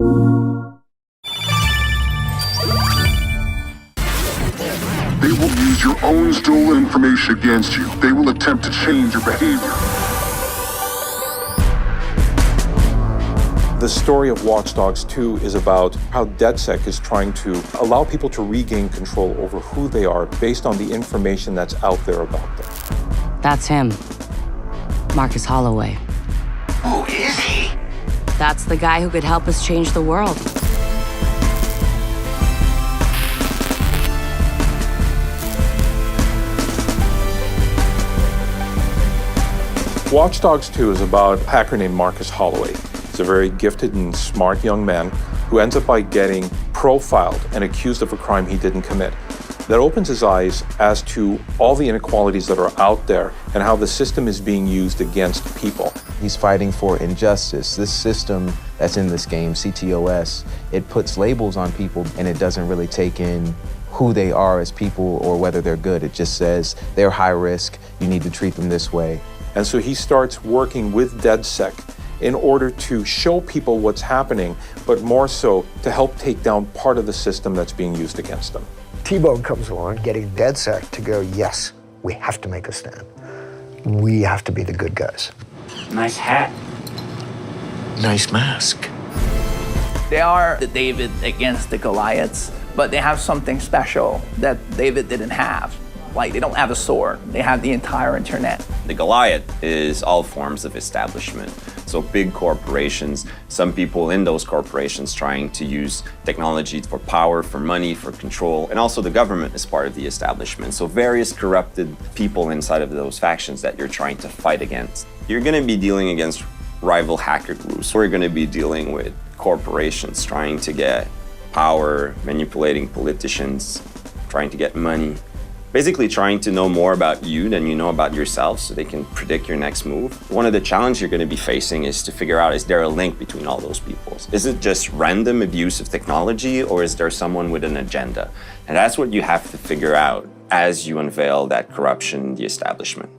They will use your own stolen information against you. They will attempt to change your behavior. The story of Watch Dogs 2 is about how DEDSEC is trying to allow people to regain control over who they are based on the information that's out there about them. That's him. Marcus Holloway. Who is he? That's the guy who could help us change the world. Watch Dogs 2 is about a hacker named Marcus Holloway. He's a very gifted and smart young man who ends up by getting profiled and accused of a crime he didn't commit. That opens his eyes as to all the inequalities that are out there and how the system is being used against people. He's fighting for injustice. This system that's in this game, CTOS, it puts labels on people and it doesn't really take in who they are as people or whether they're good. It just says they're high risk, you need to treat them this way. And so he starts working with DEDSEC in order to show people what's happening, but more so to help take down part of the system that's being used against them. T-Bone comes along, getting DEDSEC to go, yes, we have to make a stand. We have to be the good guys. Nice hat. Nice mask. They are the David against the Goliaths, but they have something special that David didn't have. Like, they don't have a sword, they have the entire internet. The Goliath is all forms of establishment. So big corporations, some people in those corporations trying to use technology for power, for money, for control, and also the government is part of the establishment. So various corrupted people inside of those factions that you're trying to fight against. You're gonna be dealing against rival hacker groups. We're gonna be dealing with corporations trying to get power, manipulating politicians, trying to get money. Basically trying to know more about you than you know about yourself so they can predict your next move. One of the challenges you're going to be facing is to figure out, is there a link between all those people? Is it just random abuse of technology or is there someone with an agenda? And that's what you have to figure out as you unveil that corruption in the establishment.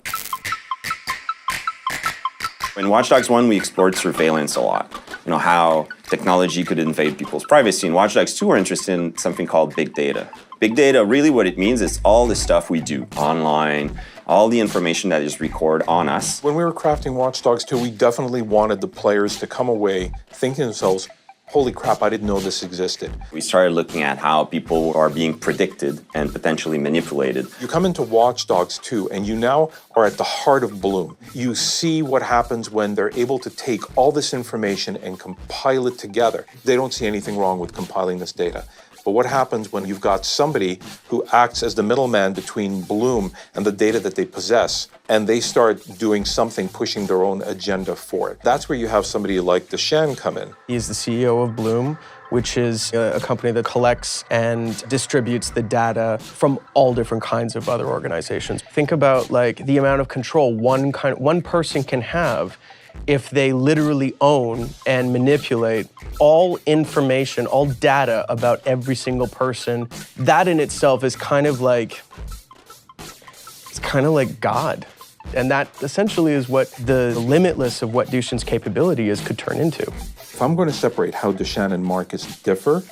In Watch Dogs 1, we explored surveillance a lot. You know, how technology could invade people's privacy. In Watch Dogs 2, we're interested in something called big data. Big data, really what it means is all the stuff we do online, all the information that is recorded on us. When we were crafting Watch Dogs 2, we definitely wanted the players to come away thinking to themselves, holy crap, I didn't know this existed. We started looking at how people are being predicted and potentially manipulated. You come into Watch Dogs 2 and you now are at the heart of Bloom. You see what happens when they're able to take all this information and compile it together. They don't see anything wrong with compiling this data. But what happens when you've got somebody who acts as the middleman between Bloom and the data that they possess, and they start doing something, pushing their own agenda for it? That's where you have somebody like Deshan come in. He's the CEO of Bloom, which is a company that collects and distributes the data from all different kinds of other organizations. Think about like the amount of control one person can have if they literally own and manipulate all information, all data about every single person. That in itself is kind of like God. And that essentially is what the limitless of what Deshan's capability is could turn into. If I'm going to separate how Deshan and Marcus differ,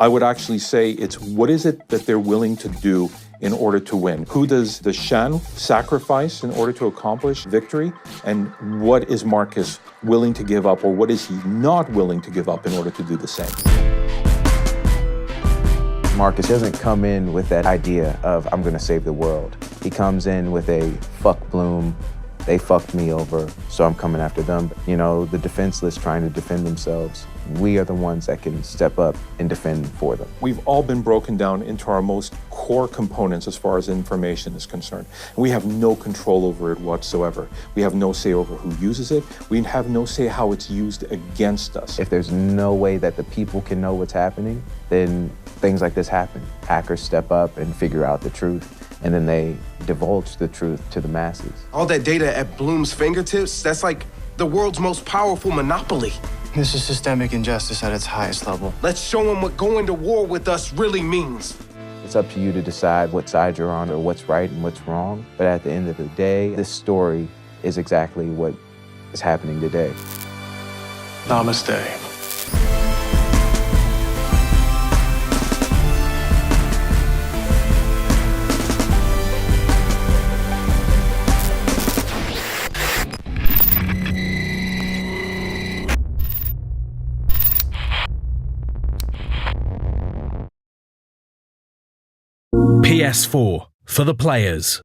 I would actually say it's what is it that they're willing to do in order to win? Who does Deshan sacrifice in order to accomplish victory? And what is Marcus willing to give up, or what is he not willing to give up in order to do the same? Marcus doesn't come in with that idea of, I'm gonna save the world. He comes in with a fuck Bloom, they fucked me over, so I'm coming after them. You know, the defenseless trying to defend themselves. We are the ones that can step up and defend for them. We've all been broken down into our most core components as far as information is concerned. And we have no control over it whatsoever. We have no say over who uses it. We have no say how it's used against us. If there's no way that the people can know what's happening, then things like this happen. Hackers step up and figure out the truth, and then they divulge the truth to the masses. All that data at Bloom's fingertips, that's like the world's most powerful monopoly. This is systemic injustice at its highest level. Let's show them what going to war with us really means. It's up to you to decide what side you're on or what's right and what's wrong. But at the end of the day, this story is exactly what is happening today. Namaste. PS4 for the players.